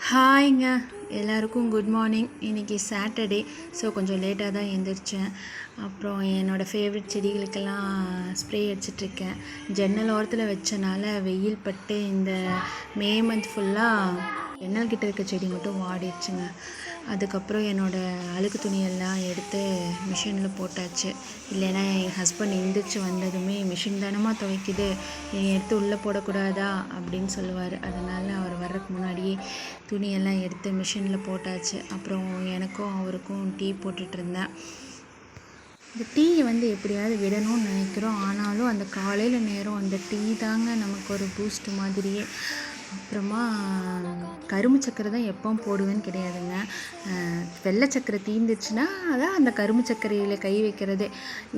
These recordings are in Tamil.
ஹாய்ங்க, எல்லாருக்கும் குட் மார்னிங். இன்றைக்கி சாட்டர்டே, ஸோ கொஞ்சம் லேட்டாக தான் எழுந்திரிச்சேன். அப்புறம் என்னோடய ஃபேவரட் செடிகளுக்கெல்லாம் ஸ்ப்ரே அடிச்சிட்ருக்கேன். ஜன்னல் ஓரத்தில் வச்சனால வெயில் பட்டு இந்த மே மந்த் ஃபுல்லாக ஜன்னல் கிட்ட இருக்க செடி மட்டும் வாடிடுச்சுங்க. அதுக்கப்புறம் என்னோடய அழுக்கு துணியெல்லாம் எடுத்து மிஷினில் போட்டாச்சு. இல்லைன்னா என் ஹஸ்பண்ட் எழுந்திரிச்சு வந்ததுமே மிஷின் தானமாக துவைக்குது, நீ எடுத்து உள்ளே போடக்கூடாதா அப்படின்னு சொல்லுவார். அதனால் அவர் வர்றதுக்கு முன்னாடியே துணியெல்லாம் எடுத்து மிஷினில் போட்டாச்சு. அப்புறம் எனக்கும் அவருக்கும் டீ போட்டுட்ருந்தேன். இந்த டீயை எப்படியாவது விடணும்னு நினைக்கிறோம். ஆனாலும் அந்த காலையில் நேரம் அந்த டீ தாங்க நமக்கு ஒரு பூஸ்ட் மாதிரியே. அப்புறமா கரும்பு சக்கரை தான் எப்போவும் போடுவேன்னு கிடையாதுங்க. வெள்ளை சக்கரை தீர்ந்துச்சுன்னா அதான் அந்த கரும்பு சர்க்கரையில் கை வைக்கிறதே.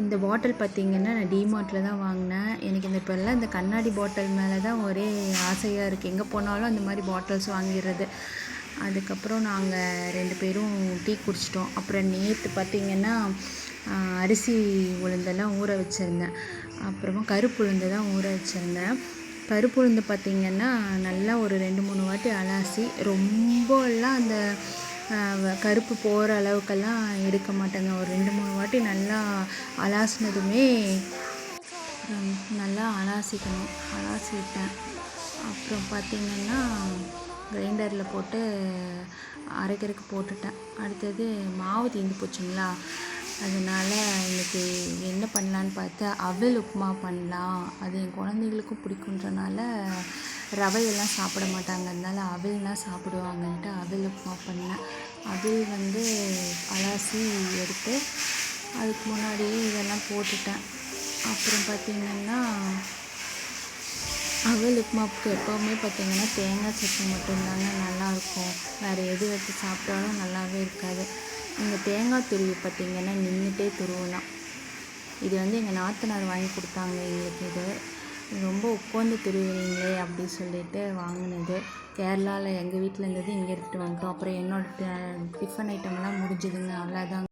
இந்த பாட்டில் பார்த்திங்கன்னா நான் டிமார்ட்டில் தான் வாங்கினேன். எனக்கு இப்போல்லாம் இந்த கண்ணாடி பாட்டில் மேலே தான் ஒரே ஆசையாக இருக்குது. எங்கே போனாலும் அந்த மாதிரி பாட்டில்ஸ் வாங்கிடுறது. அதுக்கப்புறம் நாங்கள் 2 பேரும் டீ குடிச்சிட்டோம். அப்புறம் நேற்று பார்த்திங்கன்னா அரிசி உளுந்தெல்லாம் ஊற வச்சுருந்தேன். அப்புறமா கருப்பு உளுந்து தான் ஊற வச்சுருந்தேன். கருப்பு உளுந்து பார்த்திங்கன்னா நல்லா ஒரு 2-3 வாட்டி அலாசி, ரொம்பலாம் அந்த கருப்பு போகிற அளவுக்கெல்லாம் எடுக்க மாட்டேங்க. ஒரு 2-3 வாட்டி நல்லா அலாசினதுமே நல்லா அலாசிக்கணும். அலாசிட்டேன். அப்புறம் பார்த்திங்கன்னா கிரைண்டரில் போட்டு அரைக்கிறதுக்கு போட்டுட்டேன். அடுத்தது மாவு தீர்ந்து போச்சுங்களா, அதனால் இன்றைக்கி என்ன பண்ணலான்னு பார்த்தா அவல் உப்புமா பண்ணலாம். அது என் குழந்தைகளுக்கும் பிடிக்குன்றனால ரவையெல்லாம் சாப்பிட மாட்டாங்க, அதனால் அவல்னால் சாப்பிடுவாங்கன்ட்டு அவல் உப்புமா பண்ணேன். அவல் அலசி எடுத்து அதுக்கு முன்னாடியே இதெல்லாம் போட்டுட்டேன். அப்புறம் பார்த்திங்கன்னா அவல் உப்புமாவுக்கு எப்போவுமே பார்த்திங்கன்னா தேங்காய் சட்னி மட்டும்தாங்க நல்லாயிருக்கும். வேறு எது வச்சு சாப்பிட்டாலும் நல்லாவே இருக்காது. இந்த தேங்காய் துருவி பார்த்திங்கன்னா நின்றுட்டே துருவலாம். இது எங்கள் நாத்தனார் வாங்கி கொடுத்தாங்க எங்களுக்கு. இது ரொம்ப உட்காந்து துருவிங்களே அப்படி சொல்லிட்டு வாங்கினது. கேரளாவில் எங்கள் வீட்டில் இருந்தது இங்கே எடுத்துகிட்டு வந்துட்டோம். அப்புறம் என்னோடய டிஃபன் ஐட்டம்லாம் முடிஞ்சுதுங்க, அவ்வளோதாங்க.